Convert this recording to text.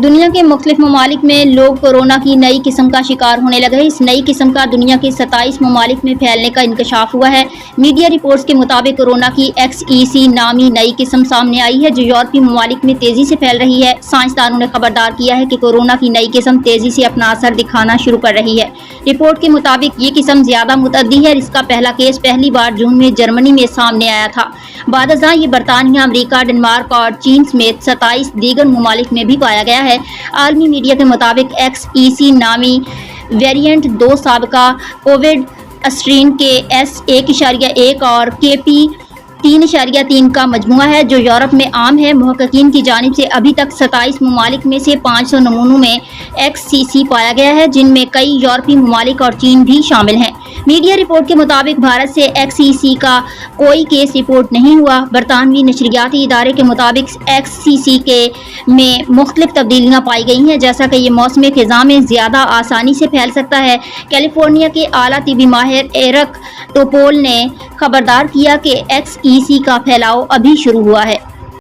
دنیا کے مختلف ممالک میں لوگ کورونا کی نئی قسم کا شکار ہونے لگے ہیں۔ اس نئی قسم کا دنیا کے 27 ممالک میں پھیلنے کا انکشاف ہوا ہے۔ میڈیا رپورٹس کے مطابق کورونا کی XEC نامی نئی قسم سامنے آئی ہے جو یورپی ممالک میں تیزی سے پھیل رہی ہے۔ سائنسدانوں نے خبردار کیا ہے کہ کورونا کی نئی قسم تیزی سے اپنا اثر دکھانا شروع کر رہی ہے۔ رپورٹ کے مطابق یہ قسم زیادہ متعدی ہے۔ اس کا پہلا کیس پہلی بار جون میں جرمنی میں سامنے آیا تھا۔ بعد ازاں یہ برطانیہ، امریکہ، ڈنمارک اور چین سمیت 27 دیگر ممالک میں بھی پایا گیا ہے۔ عالمی میڈیا کے مطابق XEC نامی ویریئنٹ 2 سابقہ کووڈ اسٹرین کے S1.1 اور KP3.3 کا مجموعہ ہے جو یورپ میں عام ہے۔ محققین کی جانب سے ابھی تک 27 ممالک میں سے 500 نمونوں میں XCC پایا گیا ہے جن میں کئی یورپی ممالک اور چین بھی شامل ہیں۔ میڈیا رپورٹ کے مطابق بھارت سے XEC کا کوئی کیس رپورٹ نہیں ہوا۔ برطانوی نشریاتی ادارے کے مطابق XCC میں مختلف تبدیلیاں پائی گئی ہیں جیسا کہ یہ موسم خزاں میں زیادہ آسانی سے پھیل سکتا ہے۔ کیلیفورنیا کے اعلیٰ طبی ماہر ایرک ٹوپول نے خبردار کیا کہ XEC کا پھیلاؤ ابھی شروع ہوا ہے۔